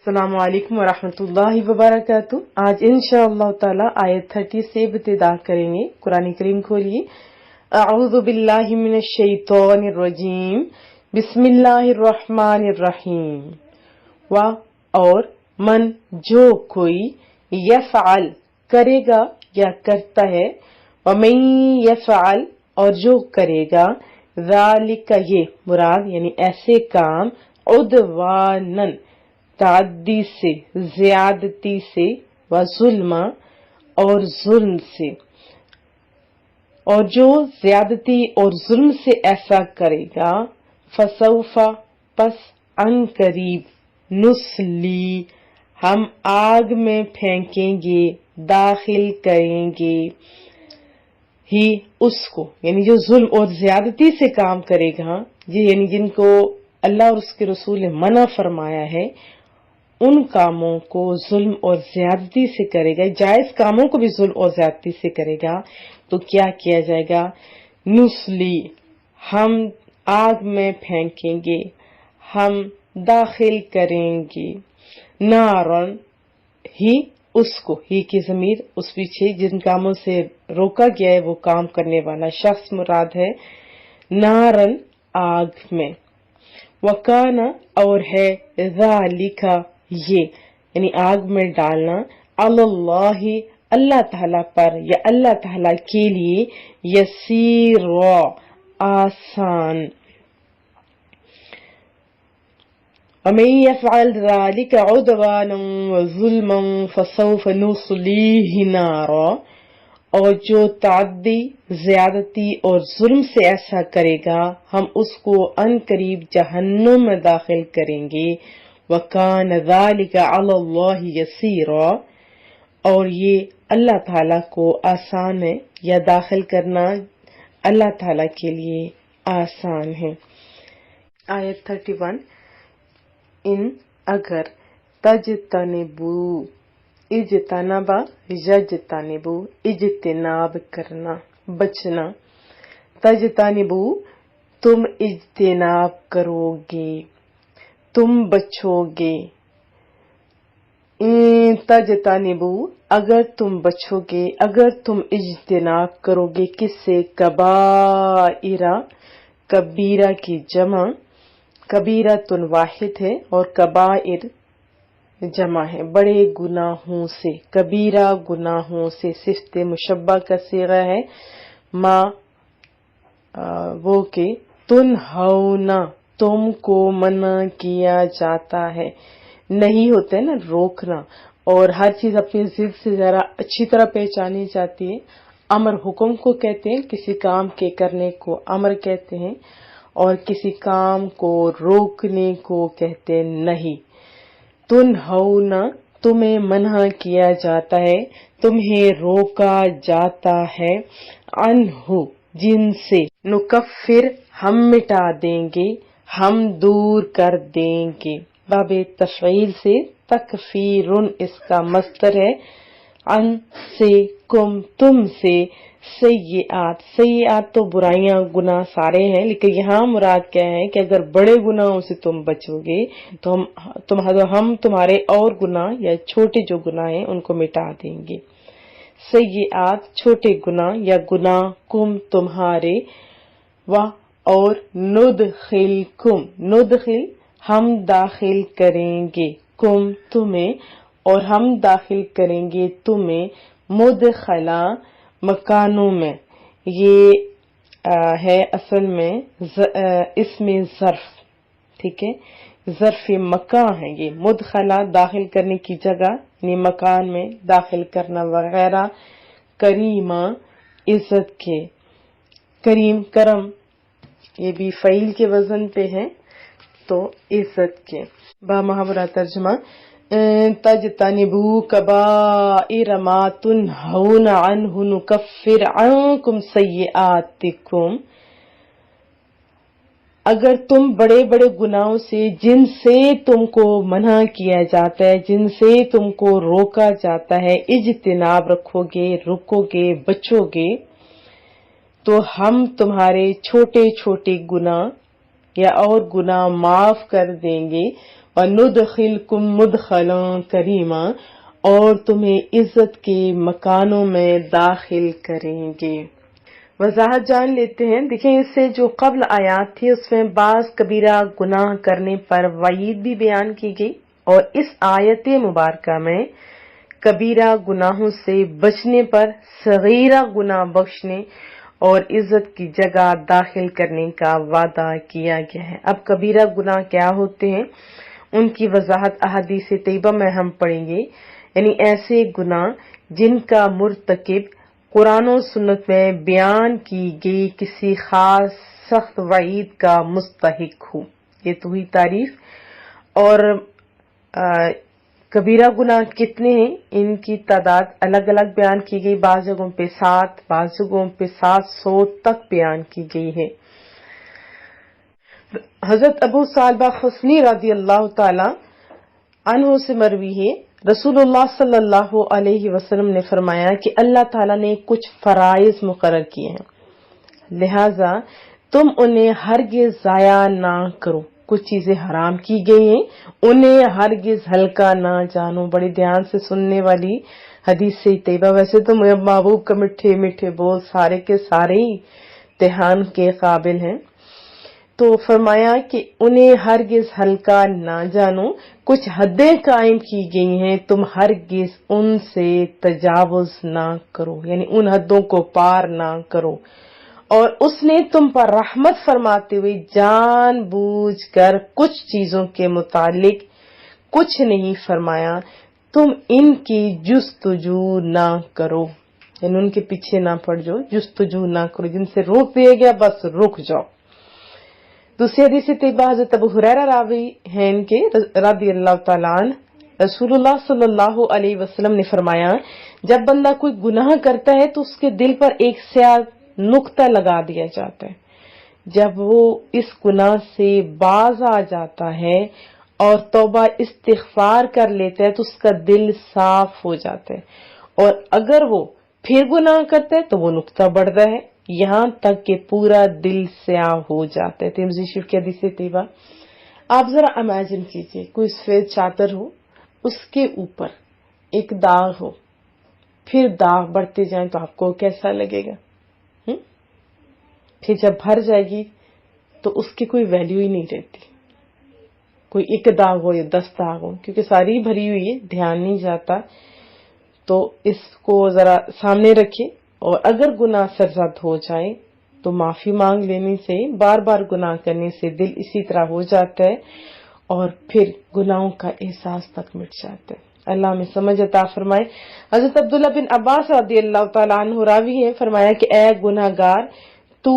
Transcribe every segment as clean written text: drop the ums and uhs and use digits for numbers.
अस्सलाम वालेकुम वरहमतुल्लाहि वबरकातुह। आज इंशाअल्लाह ताला आयत 30 से इब्तिदा करेंगे। कुरान करीम खोलिए। अऊज़ु बिल्लाहि मिनश शैतानिर रजीम। बिस्मिल्लाहिर्रहमानिर्रहीम। व और मन जो कोई यफ़अल करेगा या करता है, व मन यफ़अल और जो करेगा, ज़ालिका ये मुराद यानी ऐसे काम, उद्वानन ताद्दी से ज्यादती से, व जुल्मा और जुल्म से, और जो ज्यादती और जुल्म से ऐसा करेगा, फसौफा पस अन करीब, नुस्ली हम आग में फेंकेंगे, दाखिल करेंगे ही उसको, यानी जो जुल्म और ज्यादती से काम करेगा, ये यानी जिनको अल्लाह और उसके रसूल ने मना फरमाया है, उन कामों को जुल्म और ज्यादती से करेगा, जायज कामों को भी जुल्म और ज्यादती से करेगा, तो क्या किया जाएगा? नुस्ली हम आग में फेंकेंगे, हम दाखिल करेंगे, नारन ही उसको, ही की ज़मीर उस पीछे जिन कामों से रोका गया है वो काम करने वाला शख्स मुराद है, नारन आग में। वकाना और है ज़ालिका ये यानी आग में डालना, अल्लाही अल्लाह ताला पर या अल्लाह ताला के लिए, यसीरा आसान। वमन यफ़अल ज़ालिका उद्वानन व ज़ुल्मन फसौफ नुस्लीहि नारा, और जो ताद्दी ज्यादती और जुल्म से ऐसा करेगा, हम उसको अन करीब जहन्नुम में दाखिल करेंगे। वकान ज़ालिका अलल्लाहि यसीरा, और ये अल्लाह ताला को आसान है, या दाखिल करना अल्लाह ताला के लिए आसान है। आयत 31। इन अगर तजतनिबू, इजतनबा यजतनिबू, इजतिनाब करना बचना, तजतनिबू तुम इजतिनाब करोगे, तुम बचोगे, तजतनिबू अगर तुम बचोगे, अगर तुम इजतिनाब करोगे, किससे? कबाइरा कबीरा की जमा, कबीरा तुन वाहिद है और कबाइर जमा है, बड़े गुनाहों से, कबीरा गुनाहों से, सिफ्त मुशब्बा का सीगा है, माँ वो के तुनहौना तुमको मना किया जाता है, नहीं होता है ना रोकना, और हर चीज अपनी जिद से जरा अच्छी तरह पहचानी जाती है। अमर हुक्म को कहते हैं, किसी काम के करने को अमर कहते हैं, और किसी काम को रोकने को कहते हैं नहीं। तुनहौना तुम्हें मना किया जाता है, तुम्हें रोका जाता है, अनहु जिनसे, नुकफ्फिर हम मिटा देंगे, हम दूर कर देंगे, बाबे तफईल से तकफीरुन इसका मस्तर है, अन से कुम तुम से, सय्यात सय्यात तो बुराइयां गुनाह सारे हैं, लेकिन यहाँ मुराद क्या है कि अगर बड़े गुनाहों से तुम बचोगे तो हम तुम्हारे और गुनाह या छोटे जो गुनाह हैं उनको मिटा देंगे। सय्यात छोटे गुनाह या गुनाह, कुम तुम्हारे, वह और नुदखिलकुम नुदखिल हम दाखिल करेंगे, कुम तुम्हें, और हम दाखिल करेंगे तुम्हें, मुदखला मकानों में, ये है असल में इसमें ज़र्फ, ठीक है, ज़र्फ मकान है ये, मुदखला दाखिल करने की जगह यानी मकान में दाखिल करना वगैरह, करीमा इज्जत के, करीम करम ये भी फ़ईल के वजन पे है, तो इज्जत के। बा मुहावरा तर्जुमा, तजतनिबू कबाइर मा तुनहौना अन्हु नुकफ्फिर अन्कुम सय्यातिकुम, अगर तुम बड़े बड़े गुनाहों से, जिनसे तुमको मना किया जाता है, जिनसे तुमको रोका जाता है, इज्तिनाब रखोगे, रुकोगे, बचोगे, तो हम तुम्हारे छोटे छोटे गुनाह या और गुनाह माफ कर देंगे। وندخلکم مدخلا کریما، اور تمہیں عزت کے مکانوں میں داخل کریں گے۔ وضاحت جان لیتے ہیں۔ دیکھیں، اس سے جو قبل آیات تھی اس میں بعض کبیرہ گناہ کرنے پر وعید بھی بیان کی گئی، اور اس آیت مبارکہ میں کبیرہ گناہوں سے بچنے پر صغیرہ گناہ بخشنے اور عزت کی جگہ داخل کرنے کا وعدہ کیا گیا ہے۔ اب کبیرہ گناہ کیا ہوتے ہیں، ان کی وضاحت احادیث طیبہ میں ہم پڑھیں گے، یعنی ایسے گناہ جن کا مرتکب قرآن و سنت میں بیان کی گئی کسی خاص سخت وعید کا مستحق ہو۔ یہ تو ہوئی تعریف۔ اور کبیرہ گناہ کتنے ہیں، ان کی تعداد الگ الگ بیان کی گئی، بعض جگہوں پہ 7، بعض جگہوں پہ 700 تک بیان کی گئی ہے۔ حضرت ابو ثعلبہ خشنی رضی اللہ تعالی عنہ سے مروی ہے، رسول اللہ صلی اللہ علیہ وسلم نے فرمایا کہ اللہ تعالیٰ نے کچھ فرائض مقرر کیے ہیں، لہذا تم انہیں ہرگز ضائع نہ کرو۔ کچھ چیزیں حرام کی گئی ہیں، انہیں ہرگز ہلکا نہ جانو۔ بڑے دھیان سے سننے والی حدیث سے طیبہ۔ ویسے تو محبوب کا میٹھے میٹھے بول سارے کے سارے ہی دھیان کے قابل ہیں، تو فرمایا کہ انہیں ہرگز ہلکا نہ جانو، کچھ حدیں قائم کی گئی ہیں، تم ہرگز ان سے تجاوز نہ کرو، یعنی ان حدوں کو پار نہ کرو۔ اور اس نے تم پر رحمت فرماتے ہوئے جان بوجھ کر کچھ چیزوں کے متعلق کچھ نہیں فرمایا، تم ان کی جستجو نہ کرو، یعنی ان کے پیچھے نہ پڑ جاؤ، جستجو نہ کرو، جن سے روک دیا گیا بس رک جاؤ۔ دوسری حدیث طیبہ حضرت ابو ہریرہ راوی ہیں ان کے رضی اللہ تعالیٰ عنہ، رسول اللہ صلی اللہ علیہ وسلم نے فرمایا، جب بندہ کوئی گناہ کرتا ہے تو اس کے دل پر ایک سیاہ نقطہ لگا دیا جاتا ہے، جب وہ اس گناہ سے باز آ جاتا ہے اور توبہ استغفار کر لیتا ہے تو اس کا دل صاف ہو جاتا ہے، اور اگر وہ پھر گناہ کرتا ہے تو وہ نقطہ بڑھتا ہے یہاں تک کہ پورا دل سیاہ ہو جاتا ہے۔ ترمذی شریف کی حدیث طیبہ۔ آپ ذرا امیجن کیجئے، کوئی سفید چادر ہو، اس کے اوپر ایک داغ ہو، پھر داغ بڑھتے جائیں تو آپ کو کیسا لگے گا؟ پھر جب بھر جائے گی تو اس کی کوئی ویلیو ہی نہیں رہتی، کوئی ایک داغ ہو یا 10 داغ ہو، کیونکہ ساری بھری ہوئی ہے، دھیان نہیں جاتا۔ تو اس کو ذرا سامنے رکھیں، اور اگر گناہ سرزد ہو جائے تو معافی مانگ لینے سے، بار بار گناہ کرنے سے دل اسی طرح ہو جاتا ہے اور پھر گناہوں کا احساس تک مٹ جاتا ہے۔ اللہ ہمیں سمجھ عطا فرمائے۔ حضرت عبداللہ بن عباس رضی اللہ تعالیٰ عنہ راوی ہے، فرمایا کہ اے گناہ گار، تو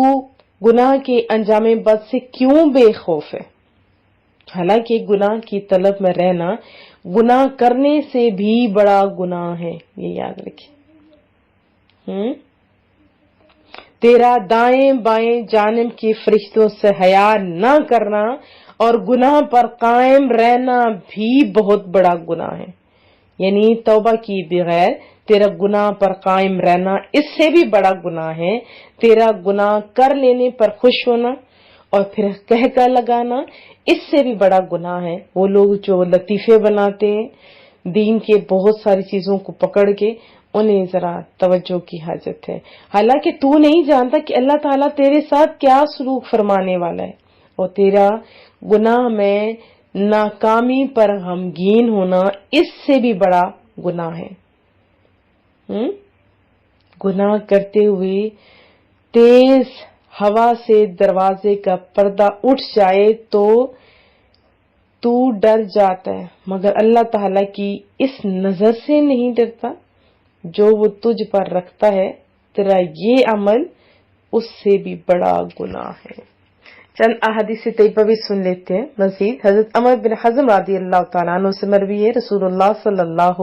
گناہ کے انجام بد سے کیوں بے خوف ہے؟ حالانکہ گناہ کی طلب میں رہنا گناہ کرنے سے بھی بڑا گناہ ہے، یہ یاد رکھیں۔ تیرا دائیں بائیں جانب کے فرشتوں سے حیا نہ کرنا اور گناہ پر قائم رہنا بھی بہت بڑا گناہ ہے، یعنی توبہ کی بغیر تیرا گناہ پر قائم رہنا اس سے بھی بڑا گناہ ہے۔ تیرا گناہ کر لینے پر خوش ہونا اور پھر کہکا لگانا اس سے بھی بڑا گناہ ہے۔ وہ لوگ جو لطیفے بناتے ہیں دین کے بہت ساری چیزوں کو پکڑ کے، انہیں ذرا توجہ کی حاجت ہے، حالانکہ تو نہیں جانتا کہ اللہ تعالیٰ تیرے ساتھ کیا سلوک فرمانے والا ہے، اور تیرا گناہ میں ناکامی پر غمگین ہونا اس سے بھی بڑا گناہ ہے۔ گناہ کرتے ہوئے تیز ہوا سے دروازے کا پردہ اٹھ جائے تو ڈر جاتا ہے، مگر اللہ تعالیٰ کی اس نظر سے نہیں ڈرتا جو وہ تجھ پر رکھتا ہے، تیرا یہ عمل اس سے بھی بڑا گناہ ہے۔ چند احادیث طیبہ بھی سن لیتے ہیں مزید۔ حضرت عمر بن حزم رضی اللہ تعالیٰ عنہ سے مروی ہے، رسول اللہ صلی اللہ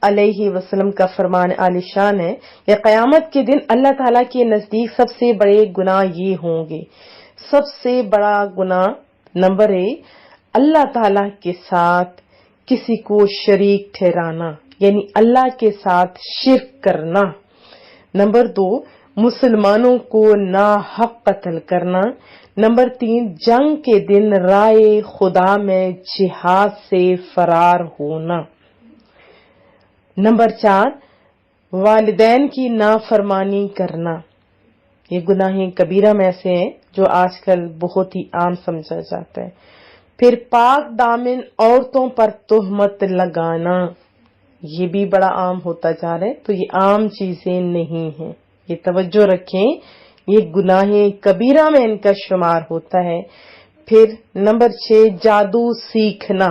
علیہ وسلم کا فرمان عالی شان ہے، یہ قیامت کے دن اللہ تعالیٰ کے نزدیک سب سے بڑے گناہ یہ ہوں گے۔ سب سے بڑا گناہ نمبر 1، اللہ تعالیٰ کے ساتھ کسی کو شریک ٹھہرانا، یعنی اللہ کے ساتھ شرک کرنا۔ نمبر 2، مسلمانوں کو ناحق قتل کرنا۔ नंबर 3, जंग के दिन राय खुदा में जिहाद से फरार होना। नंबर 4, वालिदैन की नाफरमानी करना। ये गुनाह कबीरा में से हैं जो आजकल बहुत ही आम समझा जाता है। फिर पाक दामिन औरतों पर तोहमत लगाना, ये भी बड़ा आम होता जा रहा है। तो ये आम चीजें नहीं हैं, ये तवज्जो रखें, ये गुनाह कबीरा में इनका शुमार होता है। फिर नंबर 6, जादू सीखना।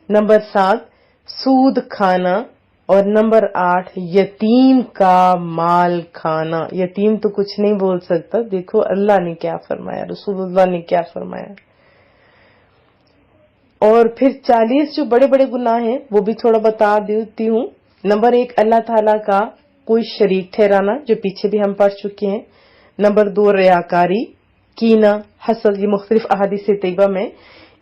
नंबर 7, सूद खाना। और नंबर 8, यतीम का माल खाना। यतीम तो कुछ नहीं बोल सकता, देखो अल्लाह ने क्या फरमाया, रसूलुल्लाह ने क्या फरमाया। और फिर 40 जो बड़े बड़े गुनाह हैं वो भी थोड़ा बता देती हूँ। नंबर 1, अल्लाह ताला का कोई शरीक ठहराना, जो पीछे भी हम पढ़ चुके हैं। नंबर 2, रियाकारी, कीना, हसद, ये मुख्तलिफ अहादीस तैयबा में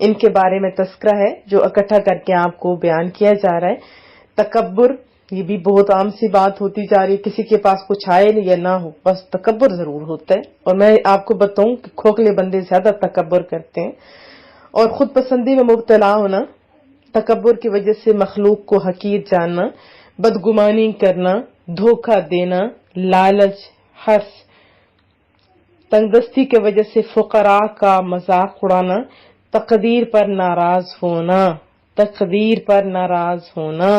इनके बारे में तस्करा है जो इकट्ठा करके आपको बयान किया जा रहा है। तकब्बुर, ये भी बहुत आम सी बात होती जा रही है, किसी के पास कुछ आए या ना हो बस तकब्बुर जरूर होता है। और मैं आपको बताऊं कि खोखले बंदे ज्यादा तकब्बुर करते हैं। और खुद पसंदी में मुब्तला होना, तकब्बुर की वजह से मखलूक को हकीर जानना, बदगुमानी करना, धोखा देना, लालच, हर्ष, तंगदस्ती की वजह से फुकरा का मजाक उड़ाना, तकदीर पर नाराज होना, तकदीर पर नाराज होना,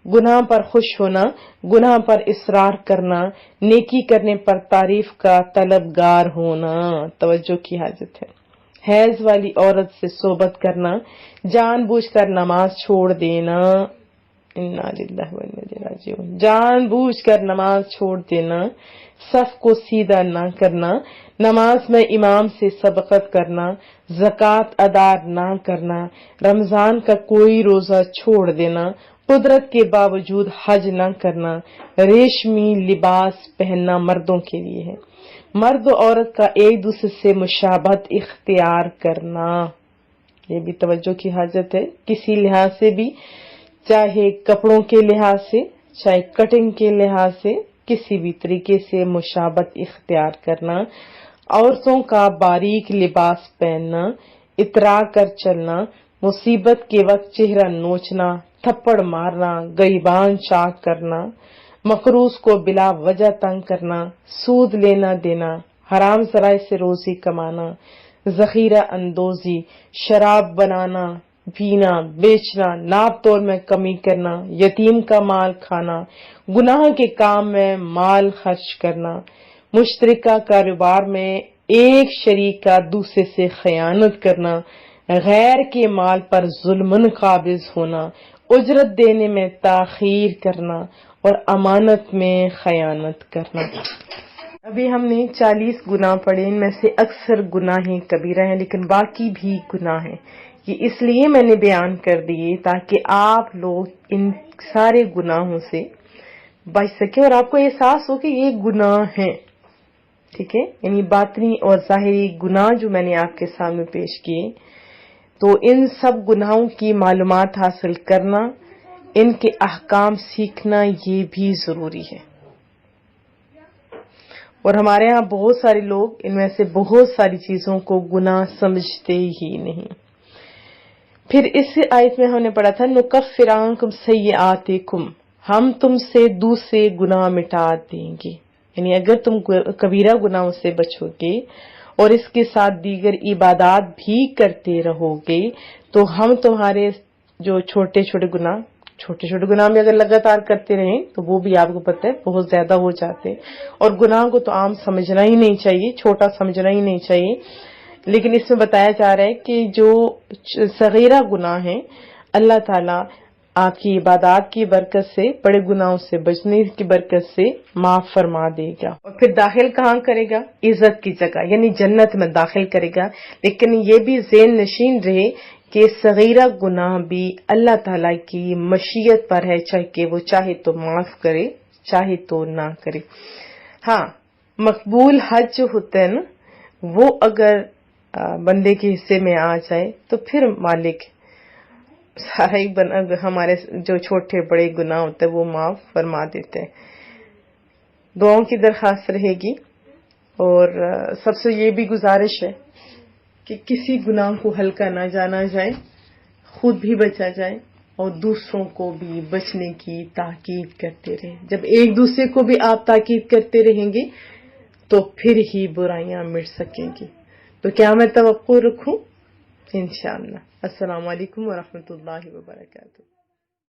गुनाह पर खुश होना, गुनाह पर इसरार करना, नेकी करने पर तारीफ का तलबगार होना। तवज्जो की हाजत है। हैज वाली औरत से सोबत करना, जानबूझकर नमाज छोड़ देना, इन्ना लिल्लाहि व इन्ना इलैहि राजिऊन, जानबूझकर नमाज छोड़ देना, सफ को सीधा ना करना, नमाज में इमाम से सबकत करना, ज़कात अदा ना करना, रमजान का कोई रोजा छोड़ देना, कुदरत के बावजूद हज ना करना, रेशमी लिबास पहनना मर्दों के लिए है, मर्द और औरत का एक दूसरे से मुशाबहत इख्तियार करना, ये भी तवज्जो की हाजत है। किसी लिहाज से भी, चाहे कपड़ों के लिहाज से, चाहे कटिंग के लिहाज से, किसी भी तरीके से मुशाबहत इख्तियार करना, औरतों का बारीक लिबास पहनना, इतरा कर चलना, मुसीबत के वक्त चेहरा नोचना, थप्पड़ मारना, गरीबान चाक करना, मकरूज को बिला वजह तंग करना, सूद लेना देना, हराम जराए से रोजी कमाना, जखीरा अंदोजी, शराब बनाना, पीना, बेचना, नाप तोल में कमी करना, यतीम का माल खाना, गुनाह के काम में माल खर्च करना, मुश्तरका कारोबार में एक शरीक का दूसरे से खयानत करना, गैर के माल पर जुल्मन काबिज होना, उजरत देने में ताखीर करना और अमानत में खयानत करना। अभी हमने 40 गुनाह पढ़े, इनमें से अक्सर गुनाह कबीरा हैं, लेकिन बाकी भी गुनाह हैं। ये इसलिए मैंने बयान कर दिए ताकि आप लोग इन सारे गुनाहों से बच सके और आपको एहसास हो कि ये गुनाह हैं। ठीक है, यानी बातनी और जाहिरी गुनाह जो मैंने आपके सामने पेश किए, तो इन सब गुनाहों की मालूमात हासिल करना, इनके अहकाम सीखना, ये भी जरूरी है। और हमारे यहाँ बहुत सारे लोग इनमें से बहुत सारी चीजों को गुनाह समझते ही नहीं। फिर इस आयत में हमने पढ़ा था, नुकफ्फिरानकुम सय्यआतिकुम, हम तुमसे दूसरे गुनाह मिटा देंगे। यानी अगर तुम कबीरा गुनाहों से बचोगे और इसके साथ दीगर इबादात भी करते रहोगे, तो हम तुम्हारे जो छोटे छोटे गुनाह में अगर लगातार करते रहें तो वो भी आपको पता है बहुत ज्यादा हो जाते हैं। और गुनाह को तो आम समझना ही नहीं चाहिए, छोटा समझना ही नहीं चाहिए। लेकिन इसमें बताया जा रहा है कि जो सगीरा गुनाह है, अल्लाह ताला आपकी इबादत की बरकत से, बड़े गुनाहों से बचने की बरकत से माफ फरमा देगा। और फिर दाखिल कहाँ करेगा? इज्जत की जगह, यानी जन्नत में दाखिल करेगा। लेकिन ये भी ज़हन नशीन रहे कि सगीरा गुनाह भी अल्लाह ताला की मशीयत पर है, चाहे कि वो चाहे तो माफ करे, चाहे तो ना करे। हाँ, मकबूल हज जो होता है ना, वो अगर बंदे के हिस्से में आ जाए तो फिर मालिक सारा ही हमारे जो छोटे बड़े गुनाह होते हैं वो माफ फरमा देते हैं। दुआओं की दरखास्त रहेगी اور سب سے یہ بھی گزارش ہے کہ کسی گناہ کو ہلکا نہ جانا جائے، خود بھی بچا جائے اور دوسروں کو بھی بچنے کی تاکید کرتے رہیں. جب ایک دوسرے کو بھی آپ تاکید کرتے رہیں گے تو پھر ہی برائیاں مٹ سکیں گی. تو کیا میں توقع رکھوں؟ انشاءاللہ. السلام علیکم ورحمۃ اللہ وبرکاتہ.